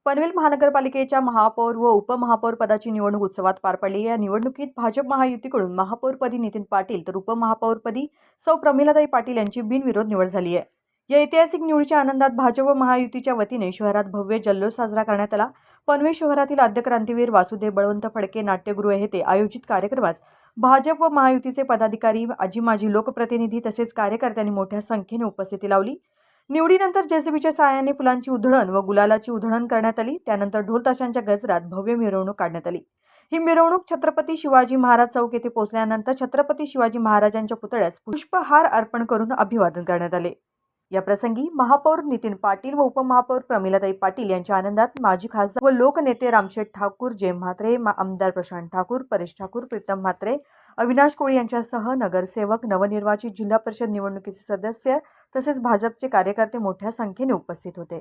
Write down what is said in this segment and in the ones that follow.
पनवेल महानगरपालिकेच्या महापौर व उपमहापौर पदाची निवडणूक उत्सवात पार पडली। या निवडणुकीत भाजप महायुतीकडून महापौरपदी नितीन पाटील तर उपमहापौरपदी सौ प्रमिलाताई पाटील यांची बिनविरोध निवड झाली आहे। या ऐतिहासिक निवडीच्या आनंदात भाजप व महायुतीच्या वतीने शहरात भव्य जल्लोष साजरा करण्यात आला। पनवेल शहरातील आद्य क्रांतीवीर वासुदेव बळवंत फडके नाट्यगृह येथे आयोजित कार्यक्रमास भाजप व महायुतीचे पदाधिकारी, आजी माजी लोकप्रतिनिधी तसेच कार्यकर्त्यांनी मोठ्या संख्येने उपस्थिती लावली। निवडीनंतर जेसीबीच्या सहाय्याने फुलांची उधळण व गुलालाची उधळण करण्यात आली। त्यानंतर ढोल ताशांच्या गजरात भव्य मिरवणूक काढण्यात आली। ही मिरवणूक छत्रपती शिवाजी महाराज चौक येथे पोहोचल्यानंतर छत्रपती शिवाजी महाराजांच्या पुतळ्यास पुष्पहार अर्पण करून अभिवादन करण्यात आले। या प्रसंगी महापौर नितीन पाटील व उपमहापौर प्रमिलाताई पाटील यांच्या आनंदात माजी खासदार व लोकनेते रामशेठ ठाकूर, जय म्हात्रे, आमदार प्रशांत ठाकूर, परेश ठाकूर, प्रीतम म्हात्रे, अविनाश कोळी यांच्यासह नगरसेवक, नवनिर्वाचित जिल्हा परिषद निवडणुकीचे सदस्य तसेच भाजपचे कार्यकर्ते मोठ्या संख्येने उपस्थित होते।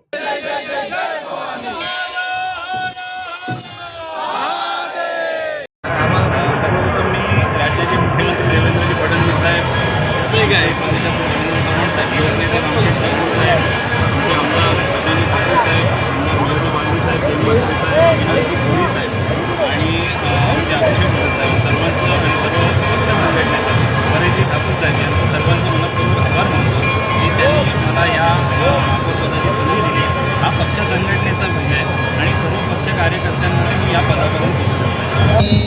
सर्वप्रथम मी राज्याचे मुख्यमंत्री देवेंद्रजी फडणवीस साहेब, नेते रामशेठ ठाकूर साहेब, आमचे आमदार प्रशांत ठाकूर साहेब, आमदार महेंद्र बांधे साहेब, प्रेमवंत साहेब, अविनाश कोळी साहेब आणि आमचे अध्यक्ष साहेब सर्वांचं आणि सर्व पक्ष संघटनेचं परेजी ठाकूर साहेब यांचं सर्वांचं मनपूर्वक आभार मानतो की त्यांनी मला या महापौरपदाची संधी दिली। हा पक्ष संघटनेचा विजय आणि सर्व पक्ष कार्यकर्त्यांमुळे मी या पदापर्यंत पोहोचलो आहे।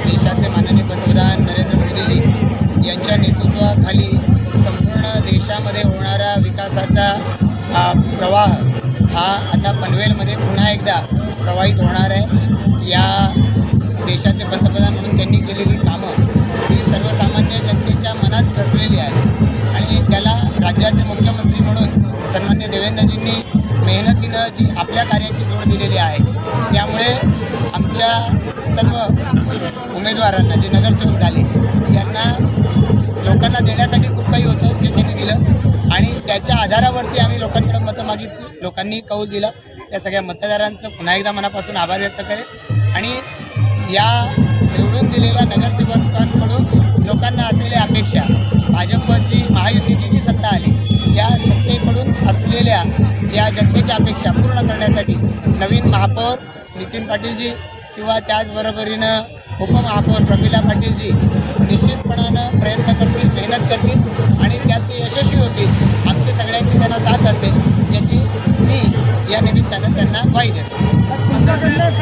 देशाचे माननीय पंतप्रधान नरेंद्र मोदीजी यांच्या नेतृत्वाखाली संपूर्ण देशामध्ये होणारा विकासाचा प्रवाह हा आता पनवेलमध्ये पुन्हा एकदा प्रवाहित होणार आहे। या देशाचे पंतप्रधान म्हणून त्यांनी केलेली कामं ही सर्वसामान्य जनतेच्या मनात रचलेली आहे आणि त्याला राज्याचे मुख्यमंत्री म्हणून सन्मान्य देवेंद्रजींनी मेहनतीनं जी आपल्या कार्याची जोड दिलेली आहे, त्यामुळे आमच्या सर्व उमेदवारांना जे नगरसेवक झाले यांना लोकांना देण्यासाठी खूप काही होतं जे त्यांनी दिलं आणि त्याच्या आधारावरती आम्ही लोकांकडे मतं मागितली, लोकांनी कौल दिला। त्या सगळ्या मतदारांचं पुन्हा एकदा मनापासून आभार व्यक्त करेल आणि या निवडून दिलेल्या नगरसेवकांकडून लोकांना असलेल्या अपेक्षा, भाजपची महायुतीची जी सत्ता आली या सत्तेकडून असलेल्या या जनतेच्या अपेक्षा पूर्ण करण्यासाठी नवीन महापौर नितीन पाटीलजी किंवा त्याचबरोबरीनं उपमहापौर प्रमिला पाटीलजी निश्चितपणानं प्रयत्न करतील, मेहनत करतील आणि त्यात ते यशस्वी होतील। आमची सगळ्यांची त्यांना साथ असेल याची मी या निमित्तानं त्यांना ग्वाही देतो।